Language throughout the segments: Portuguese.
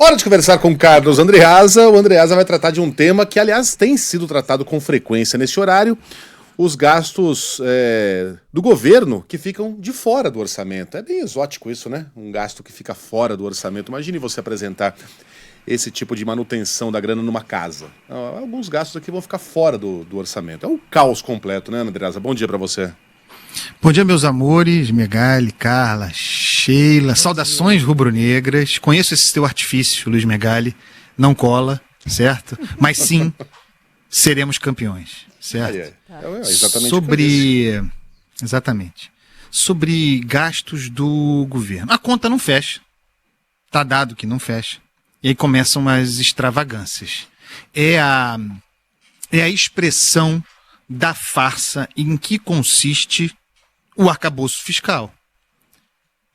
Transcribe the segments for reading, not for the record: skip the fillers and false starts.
Hora de conversar com Carlos Andreasa. O Andreasa vai tratar de um tema que, aliás, tem sido tratado com frequência nesse horário: os gastos do governo que ficam de fora do orçamento. É bem exótico isso, né? Um gasto que fica fora do orçamento. Imagine você apresentar esse tipo de manutenção da grana numa casa. Alguns gastos aqui vão ficar fora do orçamento. É um caos completo, né, Andreasa? Bom dia para você. Bom dia, meus amores, Megali, Carla, Sheila, saudações rubro-negras. Conheço esse teu artifício, Luiz Megali, não cola, certo? Mas sim, seremos campeões, certo? É exatamente Exatamente. Sobre gastos do governo. A conta não fecha, tá dado que não fecha. E aí começam as extravagâncias. É a expressão da farsa em que consiste o arcabouço fiscal,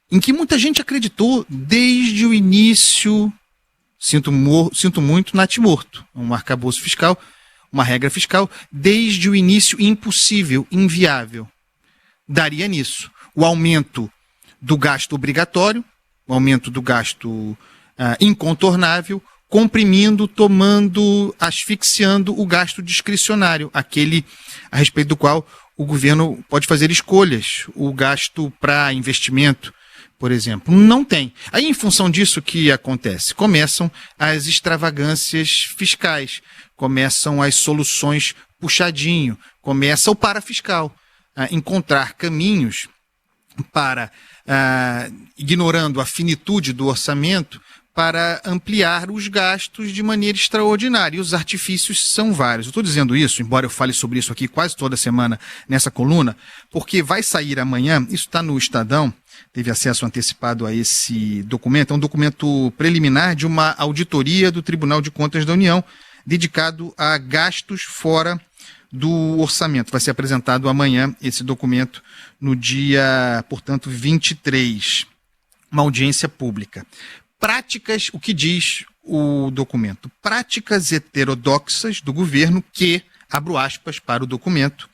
em que muita gente acreditou desde o início. Sinto muito, natimorto. Um arcabouço fiscal, uma regra fiscal, desde o início impossível, inviável. Daria nisso o aumento do gasto obrigatório, o aumento do gasto incontornável, comprimindo, tomando, asfixiando o gasto discricionário, aquele a respeito do qual o governo pode fazer escolhas. O gasto para investimento, por exemplo, não tem. Aí, em função disso, o que acontece? Começam as extravagâncias fiscais, começam as soluções puxadinho, começa o parafiscal, encontrar caminhos para, ignorando a finitude do orçamento, para ampliar os gastos de maneira extraordinária. E os artifícios são vários. Eu estou dizendo isso, embora eu fale sobre isso aqui quase toda semana nessa coluna, porque vai sair amanhã, isso está no Estadão, teve acesso antecipado a esse documento, é um documento preliminar de uma auditoria do Tribunal de Contas da União, dedicado a gastos fora do orçamento. Vai ser apresentado amanhã esse documento no dia, portanto, 23, uma audiência pública. Práticas, o que diz o documento? Práticas heterodoxas do governo que, abro aspas para o documento,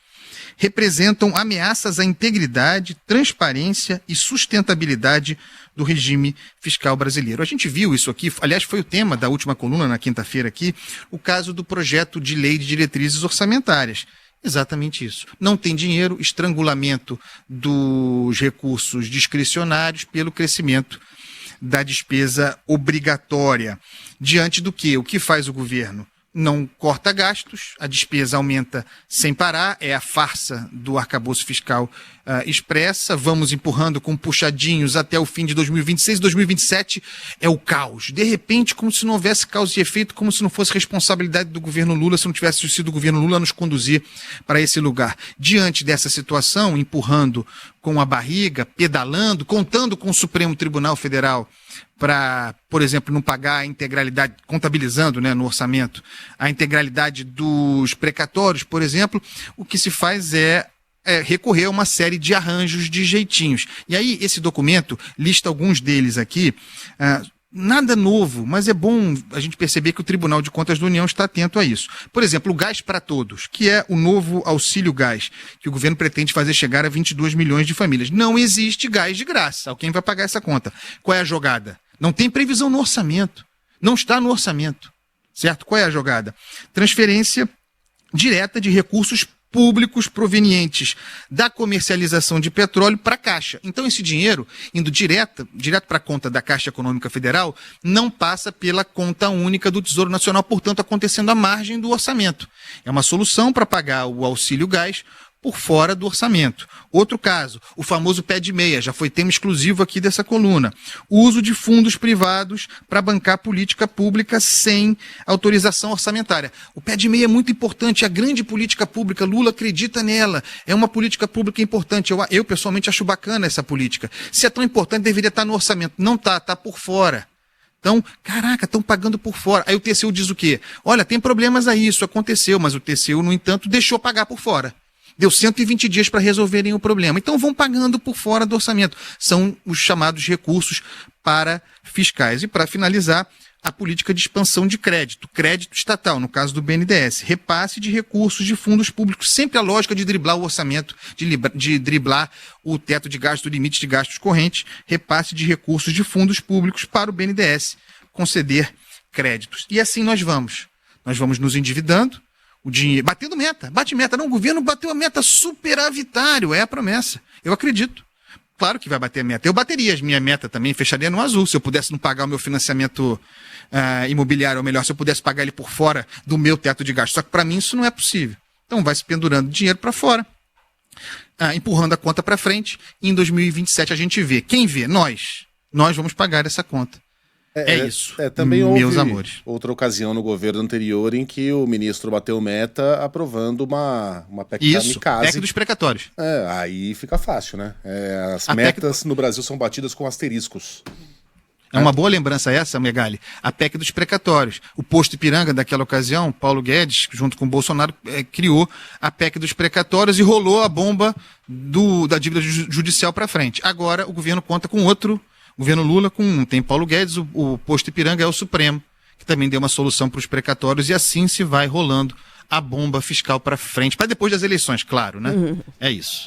representam ameaças à integridade, transparência e sustentabilidade do regime fiscal brasileiro. A gente viu isso aqui, aliás, foi o tema da última coluna na quinta-feira aqui, o caso do projeto de lei de diretrizes orçamentárias. Exatamente isso. Não tem dinheiro, estrangulamento dos recursos discricionários pelo crescimento da despesa obrigatória. Diante do que? O que faz o governo? Não corta gastos, a despesa aumenta sem parar, é a farsa do arcabouço fiscal expressa, vamos empurrando com puxadinhos até o fim de 2026, 2027 é o caos. De repente, como se não houvesse causa e efeito, como se não fosse responsabilidade do governo Lula, se não tivesse sido o governo Lula a nos conduzir para esse lugar. Diante dessa situação, empurrando com a barriga, pedalando, contando com o Supremo Tribunal Federal para, por exemplo, não pagar a integralidade, contabilizando, né, no orçamento, a integralidade dos precatórios, por exemplo, o que se faz é recorrer a uma série de arranjos, de jeitinhos. E aí, esse documento lista alguns deles aqui, nada novo, mas é bom a gente perceber que o Tribunal de Contas da União está atento a isso. Por exemplo, o Gás para Todos, que é o novo auxílio gás, que o governo pretende fazer chegar a 22 milhões de famílias. Não existe gás de graça. Alguém vai pagar essa conta. Qual é a jogada? Não tem previsão no orçamento. Não está no orçamento. Certo? Qual é a jogada? Transferência direta de recursos públicos provenientes da comercialização de petróleo para a Caixa. Então, esse dinheiro, indo direto para a conta da Caixa Econômica Federal, não passa pela conta única do Tesouro Nacional, portanto, acontecendo à margem do orçamento. É uma solução para pagar o auxílio gás por fora do orçamento. Outro caso, o famoso pé de meia, já foi tema exclusivo aqui dessa coluna. O uso de fundos privados para bancar política pública sem autorização orçamentária. O pé de meia é muito importante, a grande política pública, Lula acredita nela, é uma política pública importante. Eu pessoalmente acho bacana essa política. Se é tão importante, deveria estar no orçamento. Não está, está por fora. Então, caraca, estão pagando por fora. Aí o TCU diz o quê? Olha, tem problemas aí, isso aconteceu, mas o TCU, no entanto, deixou pagar por fora. Deu 120 dias para resolverem o problema. Então vão pagando por fora do orçamento. São os chamados recursos para fiscais. E para finalizar, a política de expansão de crédito estatal, no caso do BNDES, repasse de recursos de fundos públicos, sempre a lógica de driblar o orçamento, de driblar o teto de gastos, o limite de gastos correntes, repasse de recursos de fundos públicos para o BNDES, conceder créditos. E assim nós vamos. Nós vamos nos endividando, o dinheiro, batendo meta, bate meta. Não, o governo bateu a meta superavitário, é a promessa. Eu acredito. Claro que vai bater a meta. Eu bateria a minha meta também, fecharia no azul. Se eu pudesse não pagar o meu financiamento imobiliário, ou melhor, se eu pudesse pagar ele por fora do meu teto de gasto. Só que para mim isso não é possível. Então vai se pendurando dinheiro para fora, empurrando a conta para frente. E em 2027 a gente vê. Quem vê? Nós. Nós vamos pagar essa conta. É isso, também meus houve amores. outra ocasião no governo anterior em que o ministro bateu meta aprovando uma PEC Isso, kamikaze. PEC dos precatórios. Aí fica fácil, né? As A metas no Brasil são batidas com asteriscos. É uma boa lembrança essa, Megali. A PEC dos precatórios. O posto Ipiranga, daquela ocasião, Paulo Guedes, junto com o Bolsonaro, criou a PEC dos precatórios e rolou a bomba da dívida judicial para frente. Agora o governo conta com outro. O governo Lula tem Paulo Guedes, o posto Ipiranga é o Supremo, que também deu uma solução para os precatórios, e assim se vai rolando a bomba fiscal para frente, para depois das eleições, claro, né? É isso.